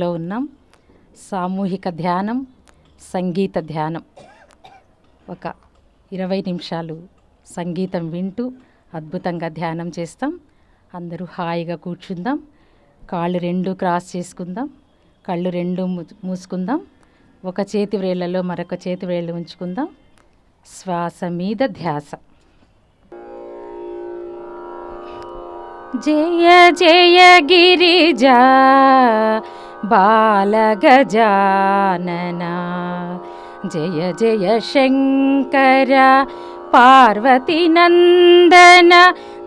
సాధనలో ఉన్నాం. సామూహిక ధ్యానం, సంగీత ధ్యానం. ఒక 20 నిమిషాలు సంగీతం వింటూ అద్భుతంగా ధ్యానం చేస్తాం. అందరూ హాయిగా కూర్చుందాం. కాళ్ళు రెండు క్రాస్ చేసుకుందాం. కళ్ళు రెండు మూసుకుందాం. ఒక చేతి వేళ్ళలో మరొక చేతి వేళ్ళు ఉంచుకుందాం. శ్వాస మీద ధ్యాస. జయ జయ గిరిజా బాలగజానన, జయ జయ శంకర పార్వతీ నందన,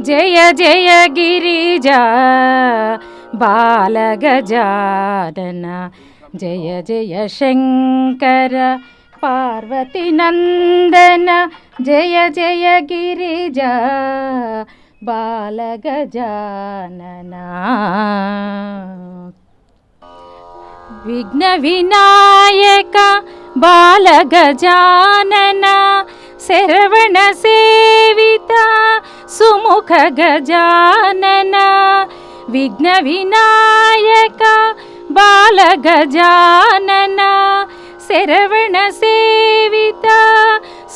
జయ జయ గిరిజా బాలగజానన, జయ జయ శంకర పార్వతీ నందన, జయ జయ గిరిజా బాలగజానన. విఘ్న వినాయక బాలగజానన, శరవణ సేవిత సుముఖ గజానన, విఘ్న వినాయక బాలగజానన, శరవణ సేవిత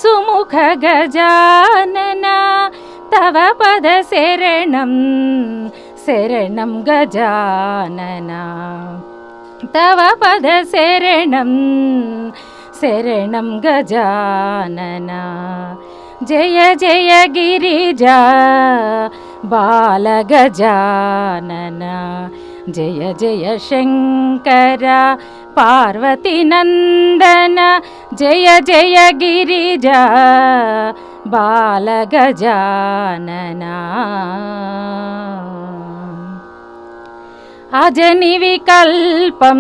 సుముఖ గజానన, తవ పద శరణం శరణం గజానన, తవ పద శరణం శరణం గజానన. జయ జయ గిరిజా బాలగజానన, జయ జయ శంకర పార్వతీ నందన, జయ జయ గిరిజా బాలగజానన. అజని వికల్పం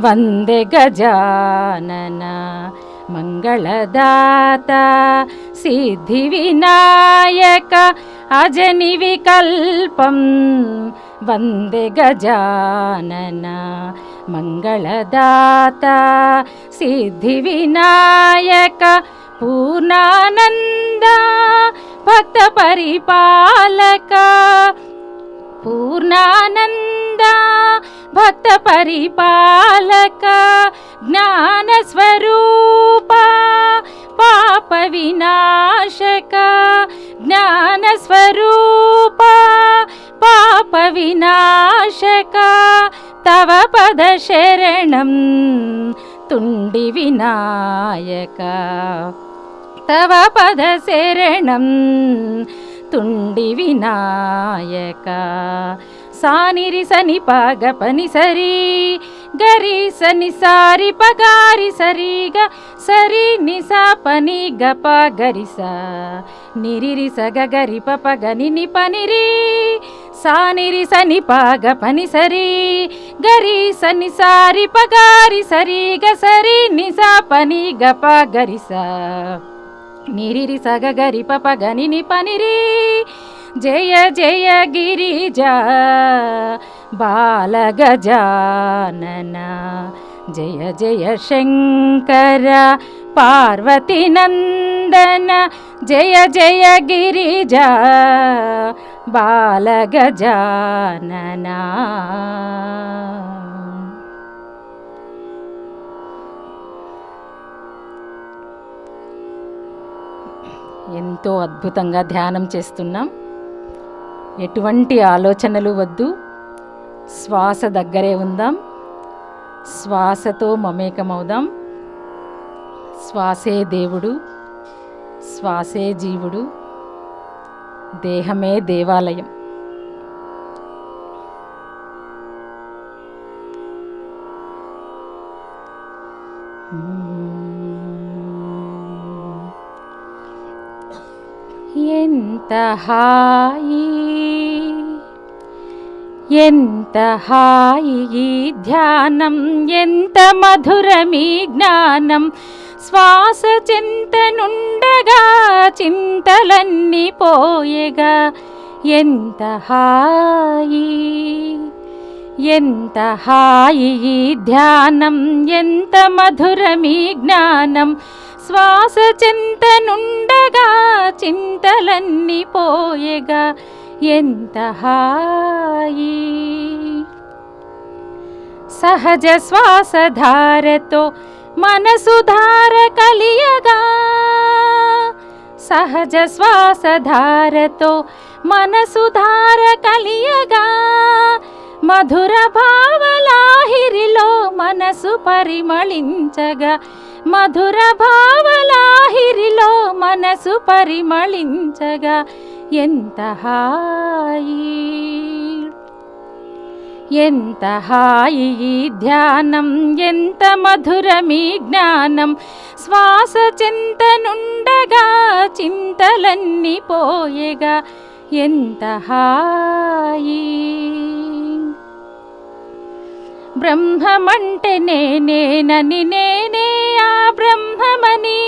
వందే గజానన, మంగళదాత సిద్ధి వినాయక, అజని వికల్పం వందే గజానన, మంగళదాత సిద్ధి వినాయక, పూర్ణానంద భక్త పరిపాలక, పూర్ణానంద భక్త పరిపాలక, జ్ఞాన స్వరూప పాప వినాశక, జ్ఞాన స్వరూప పాప వినాశక, తవ పద శరణం తుండి వినాయక, తవ పద శరణం తుండి వినాయక. సానిరి సని పగ పని సరి గరి సని సారి పగారి సరిగ సరి నిసా పని గప గరిస నిరిరి సగ గరి పప గని ని పనిరి, సానిరి సని పగ పని సరి గరి సని సారి పగారి సరిగ సరి నిసా పని గప గరిస నిరిరి సగ గరి పప గని ని పనిరి. జయ జయ గిరిజా బాలగజానన, జయ జయ శంకర పార్వతీ నందన, జయ జయ గిరిజా బాలగజానన. ఎంతో అద్భుతంగా ధ్యానం చేస్తున్నాం. ఎటువంటి ఆలోచనలు వద్దు. శ్వాస దగ్గరే ఉందాం. శ్వాసతో మమేకమవుదాం. శ్వాసే దేవుడు, శ్వాసే జీవుడు, దేహమే దేవాలయం. ఎంత హాయి, ఎంత హాయి ఈ ధ్యానం, ఎంత మధురమీ జ్ఞానం. శ్వాస చింతనుండగా చింతలన్నీ పోయేగా, ఎంత హాయి, ఎంత హాయి ఈ ధ్యానం, ఎంత మధురమీ జ్ఞానం. శ్వాస చింతనుండగా చింతలన్నీ పోయేగా, ఎంత హాయి. సహజ శ్వాసధారతో మనసు ధార కలియగా, సహజ శ్వాసధారతో మనసు ధార కలియగా, మధుర భావలాహిరిలో మనసు పరిమళించగా, మధుర భావలాహిరిలో మనసు పరిమళించగా, ఎంత హాయి ఎంత హాయి ఈ ధ్యానం, ఎంత మధురమీ జ్ఞానం. శ్వాస చింతనుండగా చింతలన్నీ పోయేగా, ఎంత హాయి. బ్రహ్మమంటే నేనేనని నేనే ఆ బ్రహ్మమని,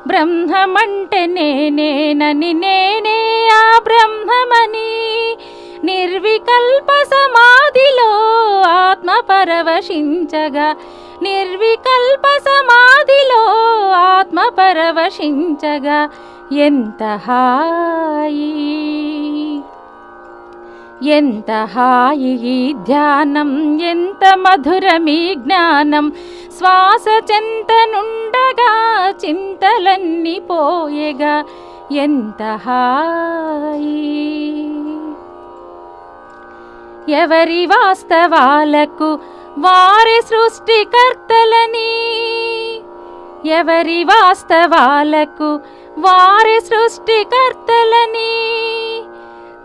బ్రహ్మమంటే నేనేనని నేనే ఆ బ్రహ్మమని, నిర్వికల్ప సమాధిలో ఆత్మ పరవశించగా, నిర్వికల్ప సమాధిలో ఆత్మ పరవశించగా, ఎంత హాయి ఎంత హాయి ఈ ధ్యానం, ఎంత మధురమీ జ్ఞానం. శ్వాస చెంతనుండగా చింతలన్నీ పోయేగా, ఎంత హాయి. ఎవరి వాస్తవాలకు వారి సృష్టికర్తలని, ఎవరి వాస్తవాలకు వారి సృష్టికర్తలని,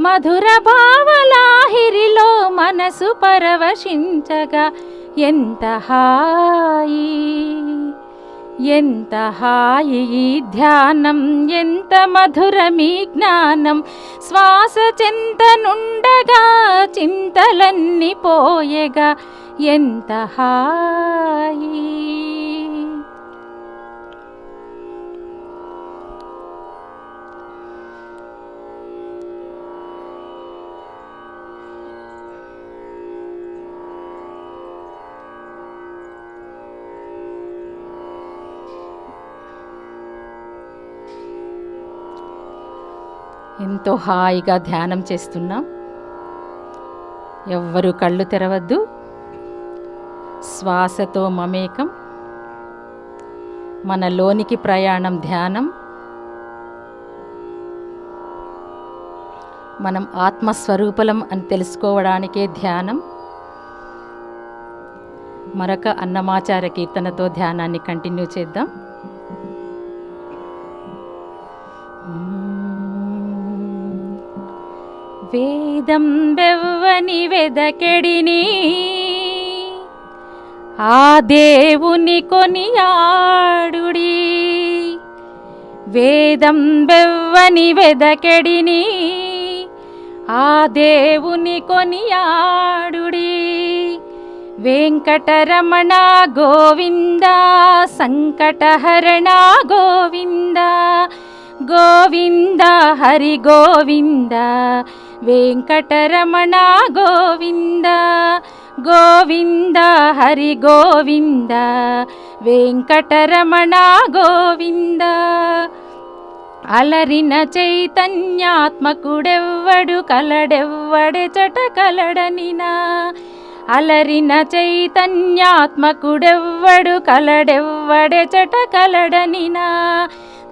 మధుర భావలాహిరిలో మనసు పరవశించగా, ఎంత హాయి ఎంత హాయి ఈ ధ్యానం, ఎంత మధురమీ జ్ఞానం. శ్వాస చింతనుండగా చింతలన్నీ పోయేగా, ఎంత హాయి. ఎంతో హాయిగా ధ్యానం చేస్తున్నాం. ఎవ్వరూ కళ్ళు తెరవద్దు. శ్వాసతో మమేకం, మనలోనికి ప్రయాణం ధ్యానం. మనం ఆత్మస్వరూపలం అని తెలుసుకోవడానికే ధ్యానం. మరొక అన్నమాచార్య కీర్తనతో ధ్యానాన్ని కంటిన్యూ చేద్దాం. వేదం బెవ్వని వెదకెడిని ఆ దేవుని కొనియాడుడి, వేదం బెవ్వని వెదకెడిని ఆ దేవుని కొనియాడుడి. వెంకటరమణ గోవింద సంకటహరణ గోవింద, గోవింద హరి గోవింద. వెంకటరమణ గోవింద, గోవింద హరి గోవింద. వెంకటరమణ గోవింద. అలరిన చైతన్యాత్మకుడెవ్వడు కలడెవ్వడెచట కలడనినా, అలరిన చైతన్యాత్మకుడెవ్వడు కలడెవ్వడెచట కలడనినా.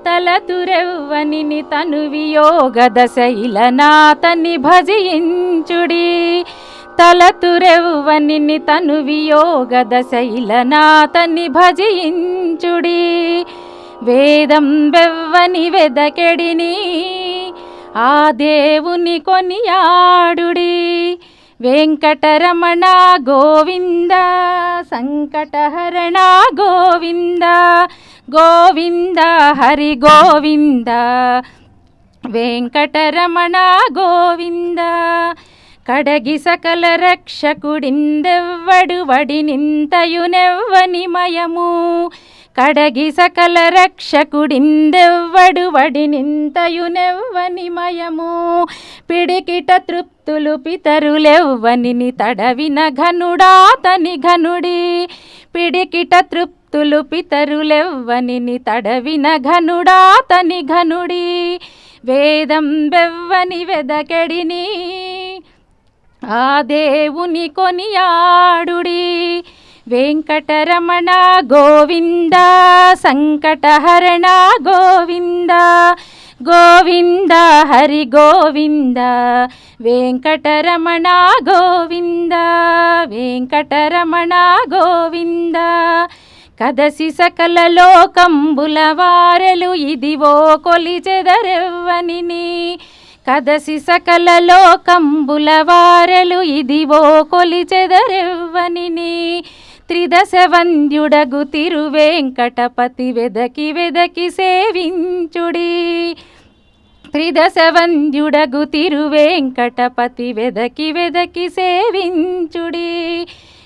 తలతురెవ్వనిని తను వియోగ దశైలనాతని భజించుడి, తలతురెవ్వనిని తను వియోగ దశైలనాతని భజించుడి. వేదం బెవ్వని వెదకెడిని ఆ దేవుని కొనియాడుడి. వెంకటరమణ గోవింద సంకటహరణ గోవింద, గోవింద హరి గోవింద. వెంకటరమణ గోవింద. కడగి సకల రక్షకుడిందెవ్వడు వడినింతయునెవ్వని మయము, కడగి సకల రక్షకుడిందెవ్వడు వడినింతయునెవ్వని మయము. పిడికిట తృప్తులు పితరులెవ్వనిని తడవిన ఘనుడాతని ఘనుడి, పిడికిట తృప్తులు పితరులెవ్వనిని తడవిన ఘనుడాతని ఘనుడి. వేదం బెవ్వని వెదకెడిని ఆ దేవుని కొనియాడుడి. వెంకటరమణ గోవింద, సంకటహరణ గోవింద, గోవింద హరి గోవింద, వెంకటరమణ గోవింద, వెంకటరమణ గోవింద. కదసి సకల లోకంబుల వారెలు ఇదివో కొలిచెదరెవ్వనిని, కదసి సకల లోకంబుల వారెలు ఇదివో కొలిచెదరెవ్వనిని. త్రిదశ వంద్యుడగు తిరువేంకటపతి వెదకి వెదకి సేవించుడి, త్రిదశ వంద్యుడగు తిరువేంకటపతి వెదకి వెదకి సేవించుడి.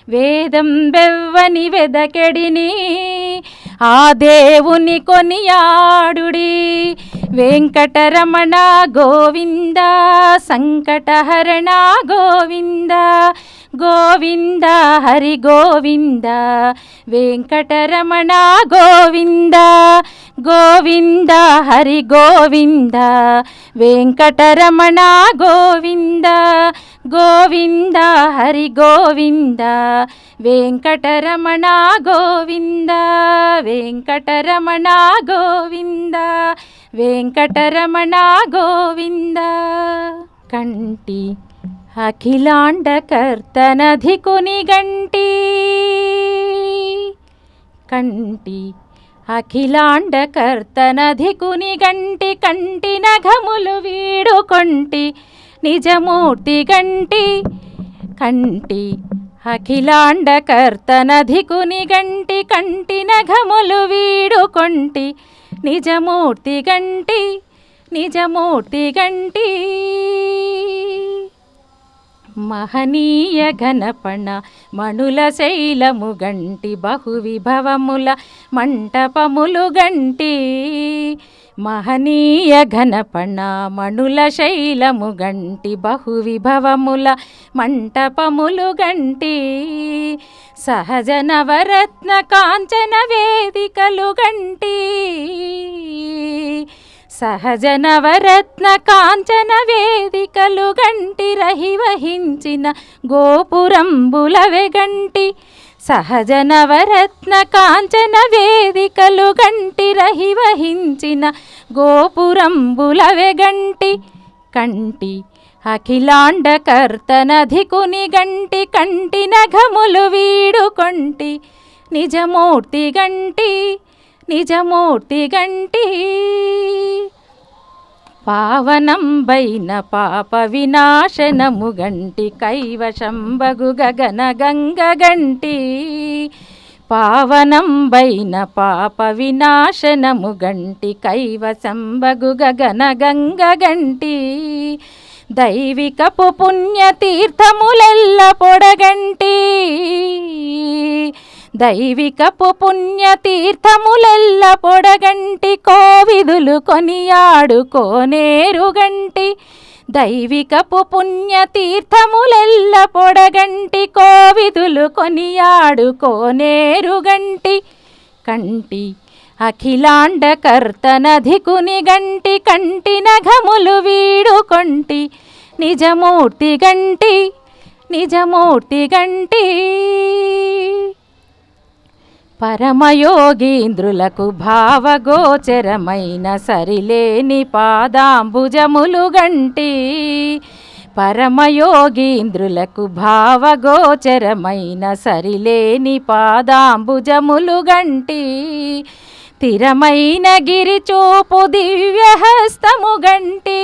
వేదం బెవ్వని వెదకెడిని, ఆ దేవుని కొనియాడుడి. వెంకటరమణ గోవింద, సంకటహరణ గోవింద, గోవింద హరి గోవింద, వెంకటరమణ గోవింద, గోవింద హరి గోవింద, వెంకటరమణ గోవింద, గోవింద హరి గోవింద, వెంకటరమణ గోవింద, వెంకటరమణ గోవింద, వెంకటరమణ గోవింద. కంటి అఖిలాండకర్తనధికుని గంటి, కంటి అఖిలాండకర్తనధికుని గంటి, కంటి నఘములు వీడుకొంటి నిజమూర్తి గంటి, కంటి అఖిలాండకర్తనధికుని గంటి, కంటి నఘములు వీడుకొంటి నిజమూర్తి గంటి, నిజమూర్తి గంటి. మహనీయ ఘనపణ మణుల శైలము గంటి, బహువిభవముల మంటపములు గంటి, మహనీయ ఘనపణ మణుల శైలము గంటి, బహువిభవముల మంటపములు గంటి. సహజ నవరత్న కాంచన వేదికలు గంటి, సహజ నవరత్న కాంచన వేదికలు గంటి, రహివహించిన గోపురంబులవె గంటి, సహజ నవరత్న కాంచన వేదికలు గంటి, రహివహించిన గోపురంబులవె గంటి. కంటి అఖిలాండకర్తనధికుని గంటి, కంటి నఘములు వీడుకొంటి నిజమూర్తి గంటి, నిజమూర్తి గంటి. పావనంబైన పాప వినాశనము గంటి, కైవశంబగు గగన గంగ గంటి, పావనంబైన పాప వినాశనము గంటి, కైవశంబగు గగన గంగ గంటి. దైవికపు పుణ్యతీర్థములెల్ల పొడగంటి, దైవికపు పుణ్యతీర్థములెల్ల పొడగంటి, కోవిదులు కొనియాడుకోనేరు గంటి, దైవికపు పుణ్యతీర్థములెల్ల పొడగంటి, కోవిదులు కొనియాడుకోనేరు గంటి. కంటి అఖిలాండకర్తనధికుని గంటి, కంటి నఘములు వీడుకొంటి నిజమూర్తి గంటి, నిజమూర్తి గంటి. పరమయోగీంద్రులకు భావగోచరమైన సరిలేని పాదాంబుజములు గంటి, పరమయోగీంద్రులకు భావగోచరమైన సరిలేని పాదాంబుజములు గంటి, స్థిరమైన గిరిచూపు దివ్యహస్తము గంటి,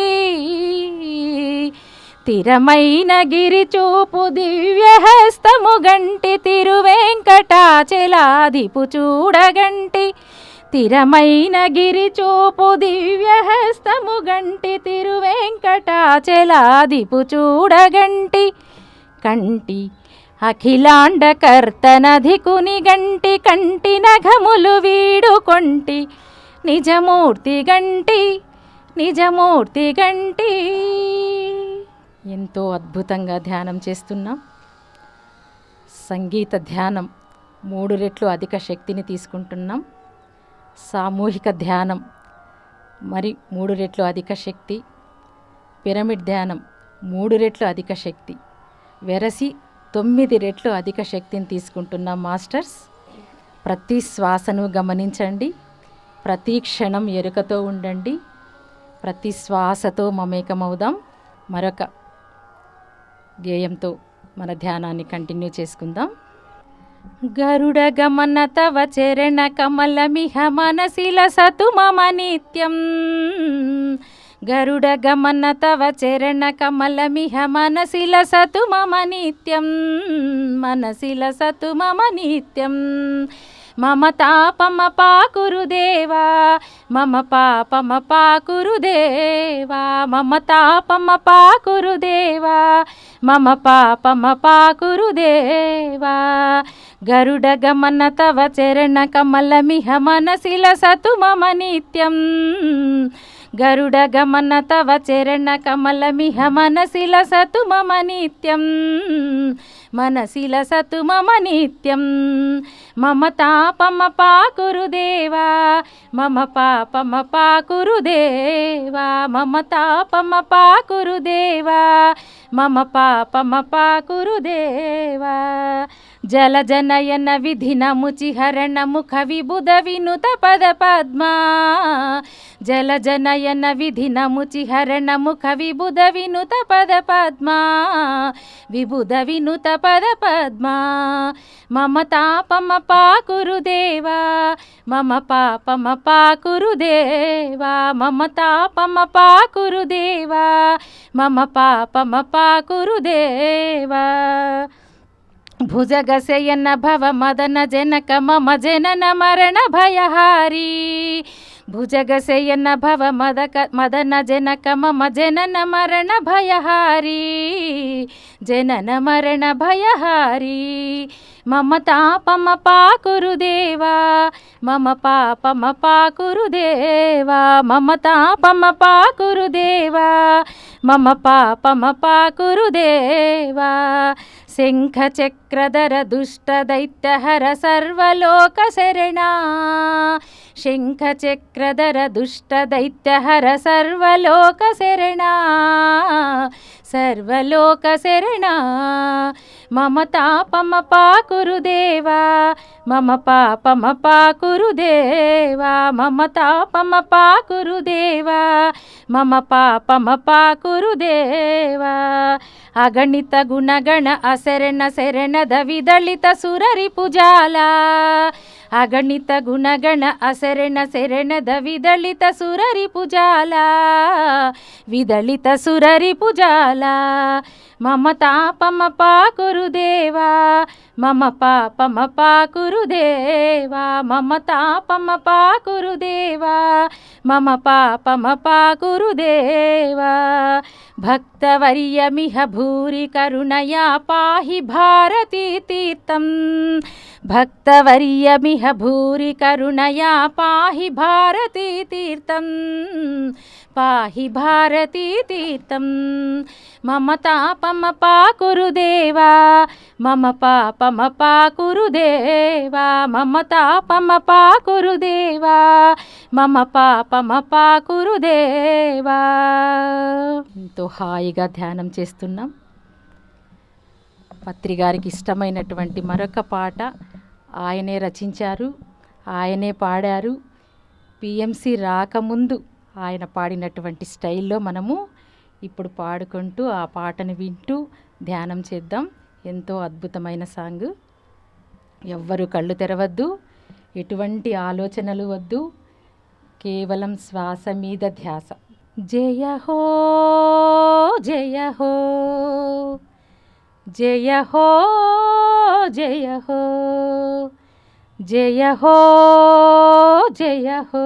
స్థిరమైన గిరిచూపు దివ్యహస్తము గంటి, తిరువేంకటాచలాదిపు చూడగంటి, స్థిరమైన గిరిచూపు దివ్యహస్తము గంటి, తిరువేంకటాచలాదిపు చూడగంటి. కంటి అఖిలాండకర్తనధికుని గంటి, కంటి నఘములు వీడుకొంటి నిజమూర్తి గంటి, నిజమూర్తి గంటి. ఎంతో అద్భుతంగా ధ్యానం చేస్తున్నాం. సంగీత ధ్యానం 3 రెట్లు అధిక శక్తిని తీసుకుంటున్నాం. సామూహిక ధ్యానం మరి 3 రెట్లు అధిక శక్తి, పిరమిడ్ ధ్యానం 3 రెట్లు అధిక శక్తి. వెరసి 9 రెట్లు అధిక శక్తిని తీసుకుంటున్న మాస్టర్స్. ప్రతి శ్వాసను గమనించండి, ప్రతి క్షణం ఎరుకతో ఉండండి, ప్రతి శ్వాసతో మమేకమవుదాం. మరొక గేయంతో మన ధ్యానాన్ని కంటిన్యూ చేసుకుందాం. గరుడ గమన తవ చరణ కమలమిహ మనసిల సతు మమ నిత్యం. గరుడ గమన తవ చరణ కమలమిహ మనసిల సతు మమ నిత్యం. మనసిల సతు మమ నిత్యం. మమ తాపమ పాకురుదేవా, మమ పాపమ పాకురుదేవా. మమ తాపమ పాకురుదేవా, మమ పాపమ పాకురుదేవా. గరుడ గమన తవ చరణ కమలమిహ మనసిల సతు మమ నిత్యం. గరుడ గమన తవ చరణ కమలమిహ మనసిల సతు మమ నిత్యం. మనసిల సతు మమ నిత్యం. మమ తాపమ పాకురుదేవా, మమ పాపమ పాకురుదేవా. మమ తాపమ పాకురుదేవా, మమ పాపమ పాకురుదేవా. జలజనయన విధిన ముచిహరణ ముఖ విబుధ వినుత పద పద్మా. జలజనయన విధిన ముచిహరణ ముఖ విబుధ వినుత పద పద్మా. విబుధ వినుత పద పద్మా. మమ తాపమ పాకురుదేవా, మమ పాపమ పాకురుదేవా. మమ తాపమ పాకురుదేవా, మమ పాపమ పాకురుదేవా. భుజగశయన భవ మదన జనక మమ జనన మరణ భయహారీ. భుజగశయన భవ మదన జనక మమ జనన మరణ భయహారీ. జనన మరణ భయహారీ. మమ తాపమ పాకురుదేవా, మమ పాపమ పాకురుదేవా. మమ తాపమ పాకురుదేవా, మమ పాపమ పాకురుదేవా. శంఖ చక్రధర దుష్ట దైత్యహర సర్వలోక శరణా. శంఖ చక్రధర దుష్ట దైత్యహర సర్వలోక శరణా. సర్వలోక శరణా. మమ తాపమ పాకురుదేవా, మమ పాపమ పాకురుదేవా. మమ తాపమ పాకురుదేవా, మమ పాపమ పాకురుదేవా. అగణిత గుణగణ అశరణ శరణద విదళిత సురరి పుజాలా. అగణిత గుణగణ అశరణ శరణద విదళిత సురరి పుజాలా. విదళిత సురరి పుజాలా. మమ తాపమ పాకురుదేవా, మమ పాపమ పాకురుదేవా. మమ తాపమ పాకురుదేవా, మమ పాపమ పాకురుదేవా. భక్తవర్యమిహ భూరి కరుణయా పాహి భారతీ తీర్థం. భక్తవర్యమిహ భూరి కరుణయా పాహి భారతీ తీర్థం. పాహి భారతీ తీర్థం. మమ తాపమ పాకురుదేవా, మమ పాపమ పాకురుదేవా. మమ తాపమ పాకురుదేవా, మమ పాపమ పాకురుదేవా. ఎంతో హాయిగా ధ్యానం చేస్తున్నాం. పత్రి గారికి ఇష్టమైనటువంటి మరొక పాట ఆయనే రచించారు, ఆయనే పాడారు. పిఎంసి రాకముందు ఆయన పాడినటువంటి స్టైల్లో మనము ఇప్పుడు పాడుకుంటూ ఆ పాటను వింటూ ధ్యానం చేద్దాం. ఎంతో అద్భుతమైన సాంగ్. ఎవ్వరూ కళ్ళు తెరవద్దు, ఎటువంటి ఆలోచనలు వద్దు, కేవలం శ్వాస మీద ధ్యాస. జయ హో జయ హో జయ హో జయ హో జయ హో జయ హో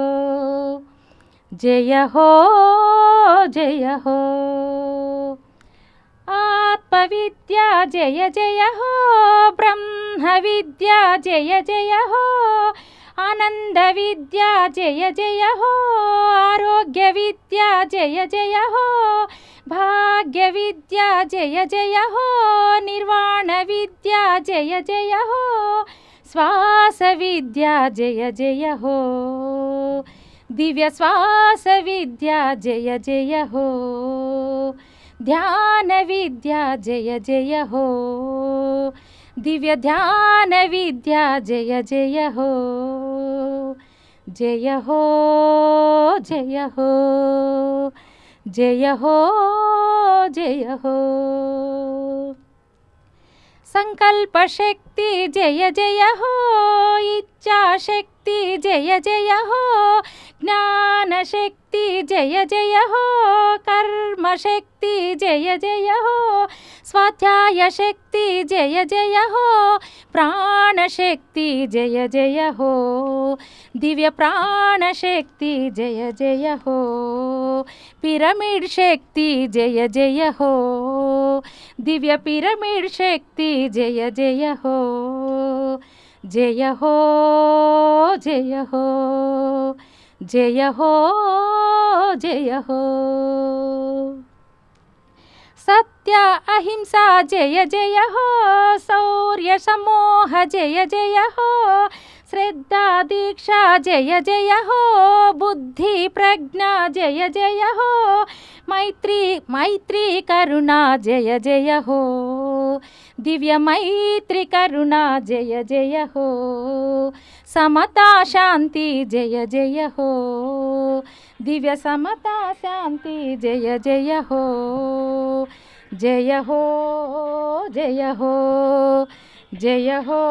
జయ హో జయ హో. ఆత్మవిద్యా జయ జయ హో. బ్రహ్మ విద్యా జయ జయ హో. ఆనంద విద్యా జయ జయ హో. ఆరోగ్య విద్యా జయ జయ హో. భాగ్య విద్యా జయ జయ హో. నిర్వాణ విద్యా జయ జయ హో. శ్వాస విద్యా జయ జయ హో. దివ్య శ్వాస విద్యా జయ జయ హో. ధ్యాన విద్య జయ జయ హో, దివ్య ధ్యాన విద్య జయ జయ హో, జయ హో జయ హో, జయ హో జయ హో. సంకల్ప శక్తి జయ జయ హో, ఇచ్ఛాశక్తి జయ జయ హో, జ్ఞాన శక్తి జయ జయ హో, కర్మ శక్తి జయ జయ హో, స్వాధ్యాయ శక్తి జయ జయ హో, ప్రాణశక్తి జయ జయ హో, దివ్య ప్రాణశక్తి జయ జయ హో, పిరమిడ్ శక్తి జయ జయ హో, దివ్య పిరమిడ్ శక్తి జయ జయ హో, జయ హో జయ హో, జయ హో జయ హో. సత్య అహింస జయ జయ హో, శౌర్య సమోహ జయ జయ హో, శ్రద్ధా దీక్ష జయ జయ హో, బుద్ధి ప్రజ్ఞ జయ జయ హో, మైత్రి కరుణ జయ జయ హో, దివ్య మైత్రి కరుణ జయ జయ హో, సమతా శాంతి జయ జయ హో, దివ్య సమతా శాంతి జయ జయ హో, జయ హో జయ హో, జయ హో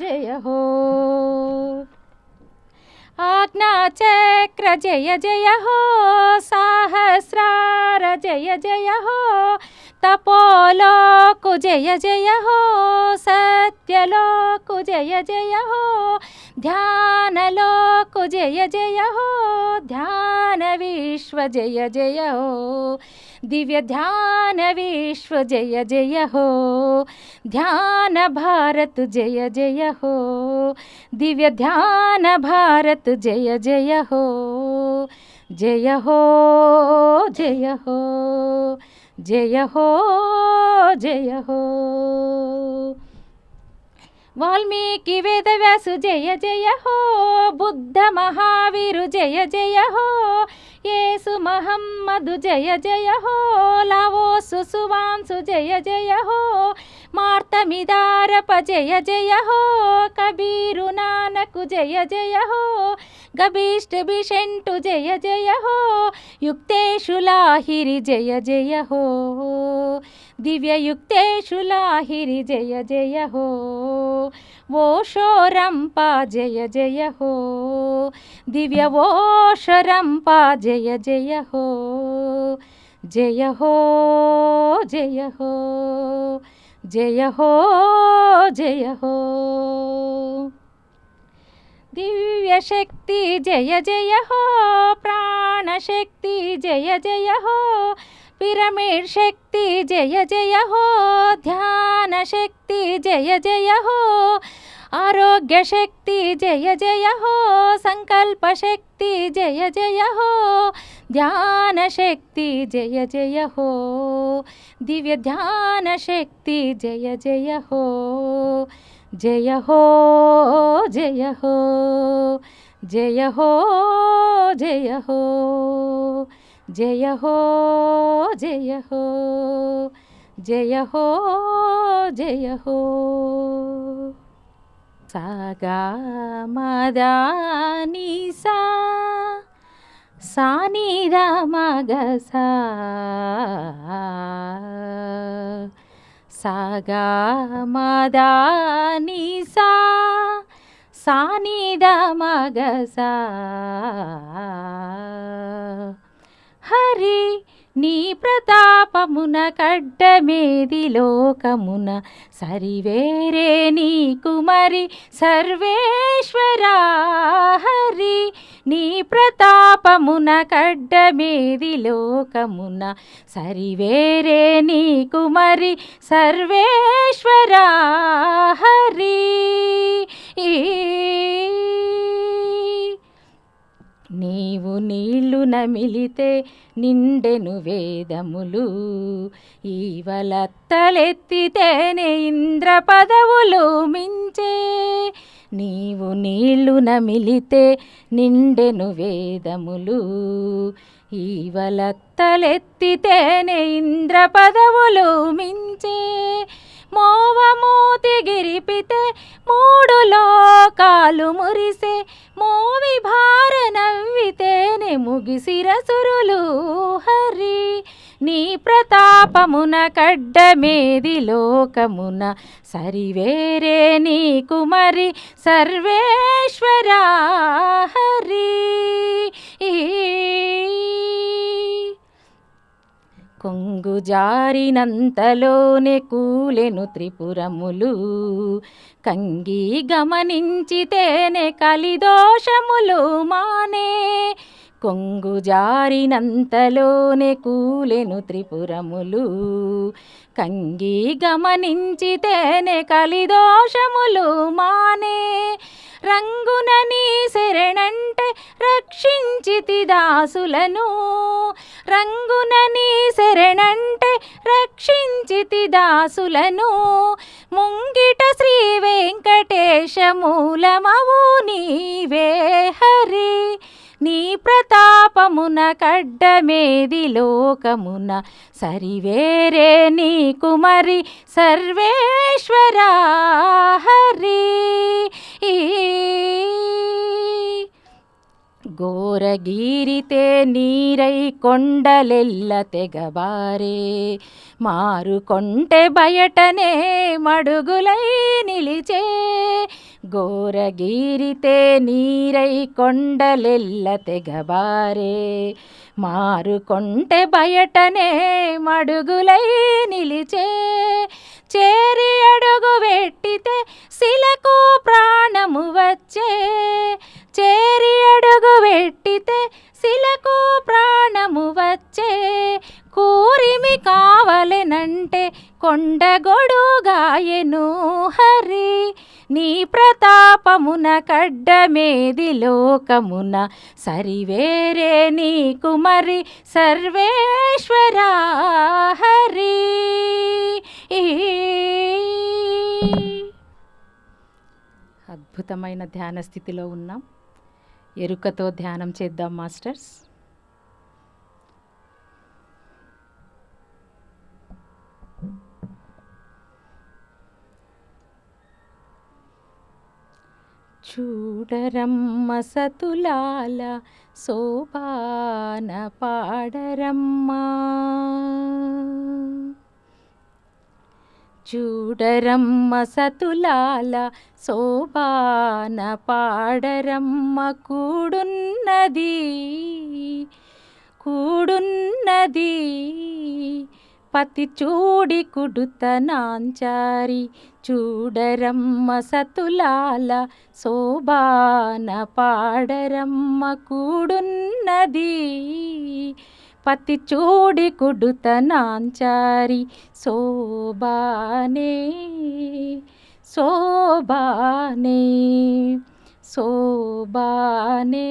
జయ హో. ఆజ్ఞా చక్ర జయ జయ హో, సహస్రార జయ జయ హో, తపోలోకు జయ జయ హో, సత్యలోకు జయ జయ హో, ధ్యానలోకు జయ జయ హో, ధ్యాన విశ్వ జయ జయ హో, దివ్య ధ్యాన విశ్వ జయ జయ హో, ధ్యాన భారత్ జయ జయ హో, దివ్య ధ్యాన భారత్ జయ జయ హో, జయ హో జయ హో, జయ హో జయ హో. వాల్మీకి వేదవ్యాసు జయ జయ హో, బుద్ధ మహావీరు జయ జయ హో, యేసు మహమ్మదు జయ జయ హో, లావోసు సువాంసు జయ జయ హో, మార్తమిదారప జయ జయ హో, కబీరు నానకు జయ జయ హో, గబీష్ట బిషెంటు జయ జయ హో, యుక్తేషు లాహిరి జయ జయ హో, దివ్య యుక్తేషు లాహిరి జయ జయ హో, ఓషోరంప జయ జయ హో, దివ్య ఓషరంప జయ జయ హో, జయ హో జయ హో, జయ హో జయ హో. దివ్య శక్తి జయ జయ హో, ప్రాణశక్తి జయ జయ హో, పిరమిడ్ శక్తి జయ జయ హో, ధ్యాన శక్తి జయ జయ హో, ఆరోగ్య శక్తి జయ జయ హో, సంకల్ప శక్తి జయ జయ హో, ధ్యాన శక్తి జయ జయ హో, దివ్య ధ్యాన శక్తి జయ జయ హో, జయ హో జయ హో, జయ హో జయ హో, జయ హో జయ హో, జయ హో జయ హో. సాగా మదా ని సా, సా ని ద మగ సా, సాగా మదా ని సా, సా ని ద మగ సా. హరి నీ ప్రతాపమున కడ్డమేది లోకమున, సరివేరే నీకు మరి సర్వేశ్వరా. హరి నీ ప్రతాపమున కడ్డమేది లోకమున, సరివేరే నీకు మరి సర్వేశ్వరా. హరి నీవు నీళ్లు నమిలితే నిండెను వేదములు, ఈవలత్తలెత్తితేనే ఇంద్ర పదవులు మించే. నీవు నీళ్లు నమిలితే నిండెను వేదములు, ఈవలత్తలెత్తితేనే ఇంద్ర పదవులు మించే మోవమూతి గిరిపితే మూడు లోకాలు మురిసే మోవి భార నవ్వితేనే ముగిసిరసురులు హరి నీ ప్రతాపమున కడ్డమేది లోకమున సరివేరే నీకు మరి సర్వేశ్వరా హరి కొంగు జారినంతలోనే కూలెను త్రిపురములు కంగి గమనించితేనే కలిదోషములు మానే కొంగు జారినంతలోనే కూలెను త్రిపురములు కంగి గమనించితేనే కలిదోషములు మానే రంగున నీ శరణంటే రక్షించితి దాసులను రంగున నీ శరణంటే రక్షించితి దాసులను ముంగిట శ్రీ వెంకటేశ మూలమవు నీవే హరి నీ ప్రతాపమున కడ్డమేది లోకమున సరివేరే నీకు మరి సర్వేశ్వరా హరి ఘోరగిరితే నీరై కొండలెల్ల తెగబారే మారు కొంటె బయటనే మడుగులై నిలిచే ఘోరగిరితే నీరై కొండలెల్ల తెగబారే మారు కొంటె బయటనే మడుగులై నిలిచే చేరి అడుగు పెట్టితే శిలకు ప్రాణము వచ్చే చేరి అడుగు పెట్టితే శిలకు ప్రాణము వచ్చే కూరిమి కావలెనంటే కొండగొడుగాయెను హరి నీ ప్రతాపమున కడ్డమేది లోకమున సరివేరే నీకు మరి సర్వేశ్వరా హరి అద్భుతమైన ధ్యాన స్థితిలో ఉన్నాం. ఎరుకతో ధ్యానం చేద్దాం మాస్టర్స్. చూడరమ్మ సతులాల శోభాన పాడరమ్మ చూడరమ్మ సతులాల శోభాన పాడరమ్మ కూడున్నది పతి చూడి కుడుత నాంచారి చూడరమ్మ సతులాల శోభాన పాడరమ్మ కూడున్నది పతి చూడి కుడుత నాంచారి శోభానే శోభానే శోభానే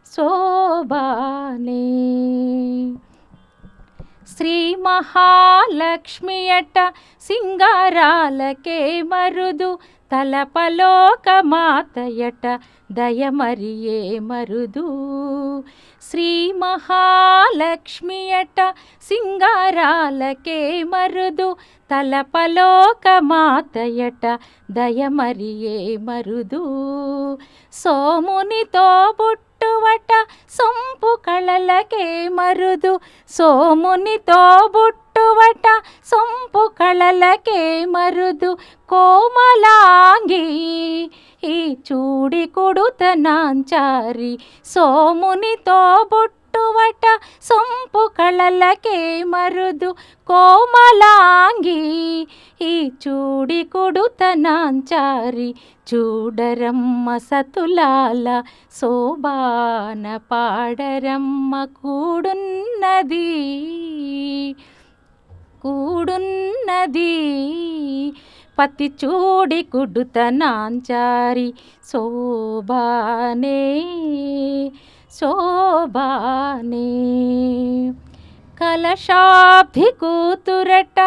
శోభానే శ్రీ మహాలక్ష్మియట సింగారాలకే మరుదు తలపలోక మాతయట దయమరియే మరుదు శ్రీ మహాలక్ష్మియట సింగారాలకే మరుదు తలపలోక మాతయట దయమరియే మరుదు సోమునితో బుట్టువట సొంపు కళలకే మరుదు సోమునితో బుట్టువట సొంపు కళలకే మరుదు కోమలాంగి ఈ చూడి కుడుత నాంచారి సోమునితో బుట్టువట సొంపు కళలకే మరుదు కోమలాంగి ఈ చూడి కుడుత నాంచారి చూడరమ్మ సతులాల శోభాన పాడరమ్మ కూడున్నది పతి చూడి కుడుత నాంచారి శోభానే శోభానే కలశాబ్ది కూతురట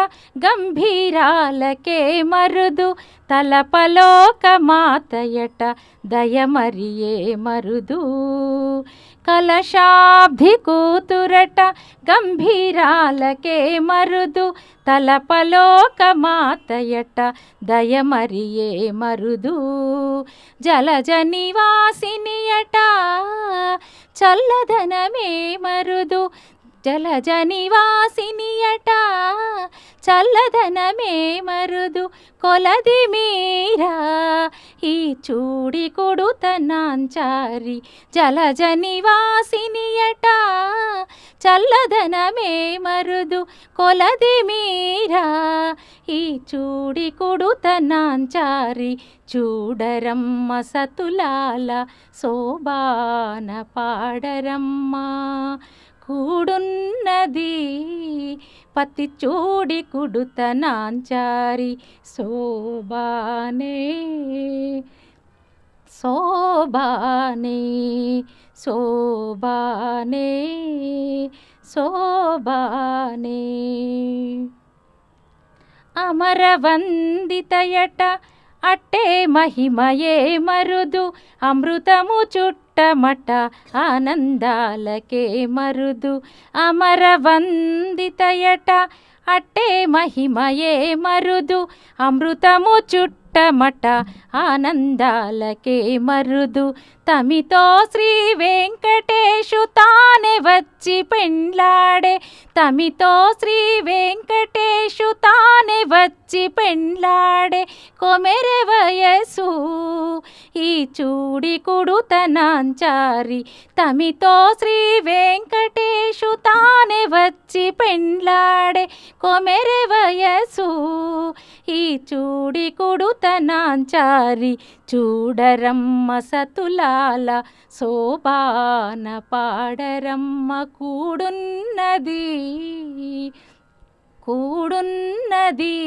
గంభీరాలకే మరుదు తలపలోక మాతయట దయమరియే మరుదు కలశాబ్ది కూతురట గంభీరాలకే మరుదు, తలపలోక మాతయట దయమరియే మరుదు. జలజ నివాసినియట చల్లదనమే మరుదు, జలజ నివాసినియట చల్లదనమే మరుదు. కొలది మీరా ఈ చూడి కొడుతనాంచారి, జలజ నివాసినియట చల్లదనమే మరుదు. కొలది మీరా ఈ చూడి కొడుతనాంచారి, చూడరమ్మ సతులాల శోభాన పాడరమ్మ. కూడున్నది పతి చూడి కుడుతనాంచారి, శోభానే శోభానే శోభానే శోభానే. అమరవందితయట అట్టే మహిమయే మరుదు, అమృతము చుట్టమట ఆనందాలకే మరుదు. అమరవందితయట అట్టే మహిమయే మరుదు, అమృతము చుట్టమట ఆనందాలకే మరుదు. తమితో శ్రీ వెంకటేశు తానే వచ్చి పెండ్లాడే, తమితో శ్రీ వెంకటేశు తానే వచ్చి పెండ్లాడే. కొమెరె వయసు ఈ చూడి కుడుతనాంచారి, తమితో శ్రీ వెంకటేశు తానే వచ్చి పెండ్లాడే. కొమెరె వయసు ఈ చూడి కుడుతనాంచారి, చూడరమ్మ సతులాల శోభాన పాడరమ్మ. కూడున్నది కూడున్నది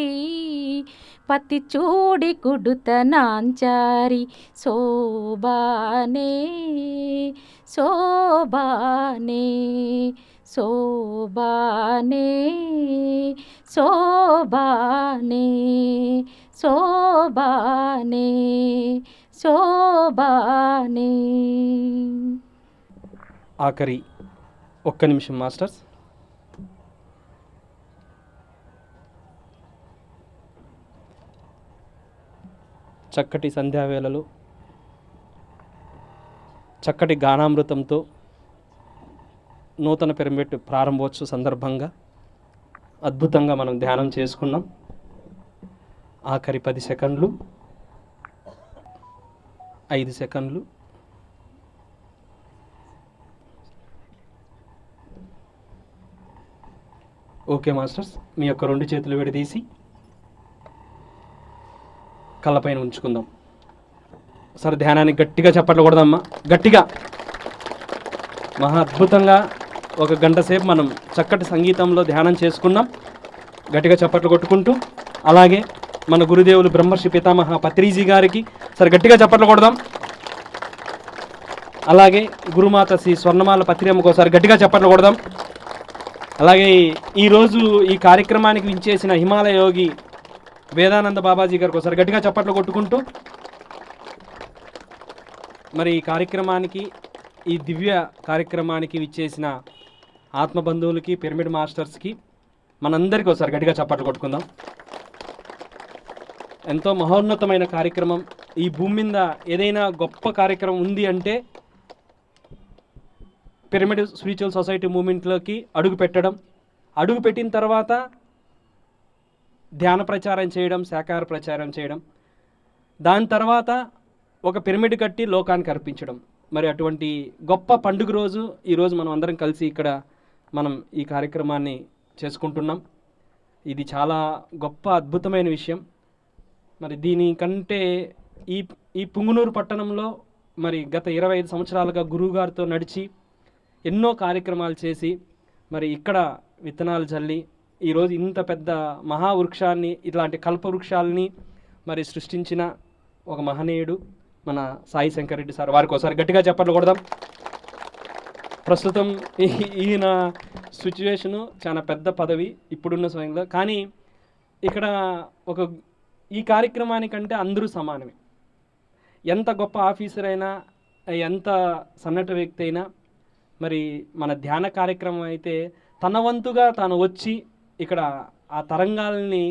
పతి చూడి కుడుతనాంచారి, శోభానే శోభానే శోభానే శోభానే శోభానే శోభానే. ఆఖరి ఒక్క నిమిషం మాస్టర్స్. చక్కటి సంధ్యావేళలు చక్కటి గానామృతంతో నూతన పిరమిడ్ ప్రారంభోత్సవ సందర్భంగా అద్భుతంగా మనం ధ్యానం చేసుకున్నాం. ఆఖరి 10 సెకండ్లు, 5 సెకండ్లు, ఓకే మాస్టర్స్, మీ యొక్క 2 చేతులు విడదీసి కళ్ళపైన ఉంచుకుందాం. సరే, ధ్యానానికి గట్టిగా చప్పట్లు కొడదామా, గట్టిగా. మహా అద్భుతంగా 1 గంట సేపు మనం చక్కటి సంగీతంలో ధ్యానం చేసుకున్నాం, గట్టిగా చప్పట్లు కొట్టుకుంటూ. అలాగే మన గురుదేవులు బ్రహ్మర్షి పితామహ పత్రిజీ గారికి సరే గట్టిగా చప్పట్లు కొడదాం. అలాగే గురుమాత శ్రీ స్వర్ణమాల పత్రియమ్మకు ఒకసారి గట్టిగా చప్పట్లు కొడదాం. అలాగే ఈరోజు ఈ కార్యక్రమానికి వించేసిన హిమాలయ యోగి వేదానంద బాబాజీ గారికి ఒకసారి గట్టిగా చప్పట్లు కొట్టుకుంటూ, మరి ఈ కార్యక్రమానికి, ఈ దివ్య కార్యక్రమానికి విచ్చేసిన ఆత్మబంధువులకి, పిరమిడ్ మాస్టర్స్కి, మనందరికీ ఒకసారి గట్టిగా చప్పట్లు కొట్టుకుందాం. ఎంతో మహోన్నతమైన కార్యక్రమం. ఈ భూమి మీద ఏదైనా గొప్ప కార్యక్రమం ఉంది అంటే పిరమిడ్ స్పిరిచువల్ సొసైటీ మూమెంట్లోకి అడుగు పెట్టిన తర్వాత ధ్యాన ప్రచారం చేయడం, శాకాహార ప్రచారం చేయడం, దాని తర్వాత ఒక పిరమిడ్ కట్టి లోకానికి అర్పించడం. మరి అటువంటి గొప్ప పండుగ రోజు ఈరోజు మనం అందరం కలిసి ఇక్కడ మనం ఈ కార్యక్రమాన్ని చేసుకుంటున్నాం. ఇది చాలా గొప్ప అద్భుతమైన విషయం. మరి దీనికంటే ఈ పుంగునూరు పట్టణంలో మరి గత 25 సంవత్సరాలుగా గురువుగారితో నడిచి ఎన్నో కార్యక్రమాలు చేసి మరి ఇక్కడ విత్తనాలు చల్లి ఈరోజు ఇంత పెద్ద మహావృక్షాన్ని, ఇట్లాంటి కల్పవృక్షాలని మరి సృష్టించిన ఒక మహనీయుడు మన సాయి శంకర్ రెడ్డి సార్. వారికి ఒకసారి గట్టిగా చప్పట్లు కొడదాం. ప్రస్తుతం ఈయన సిచ్యువేషను చాలా పెద్ద పదవి ఇప్పుడున్న సమయంలో, కానీ ఇక్కడ ఈ కార్యక్రమానికంటే అందరూ సమానమే. ఎంత గొప్ప ఆఫీసర్ అయినా, ఎంత సన్నటి వ్యక్తి అయినా మరి మన ధ్యాన కార్యక్రమం అయితే తన వంతుగా తాను వచ్చి ఇక్కడ ఆ తరంగాల్ని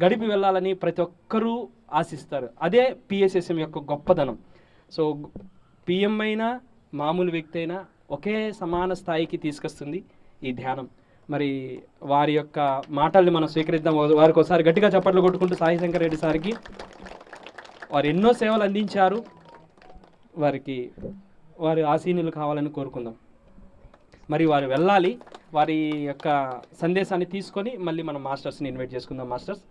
గడిపి వెళ్ళాలని ప్రతి ఒక్కరూ ఆశిస్తారు. అదే పిఎస్ఎస్ఎం యొక్క గొప్పదనం. సో పిఎం అయినా మామూలు వ్యక్తి అయినా ఒకే సమాన స్థాయికి తీసుకొస్తుంది ఈ ధ్యానం. మరి వారి యొక్క మాటల్ని మనం స్వీకరిద్దాం. వారికి ఒకసారి గట్టిగా చప్పట్లు కొట్టుకుంటూ సాయి శంకర్ రెడ్డి సార్కి వారు ఎన్నో సేవలు అందించారు. వారి ఆశీనులు కావాలని కోరుకుందాం. మరి వారు వెళ్ళాలి. వారి యొక్క సందేశాన్ని తీసుకొని మళ్ళీ మనం మాస్టర్స్ని ఇన్వైట్ చేసుకుందాం. మాస్టర్స్.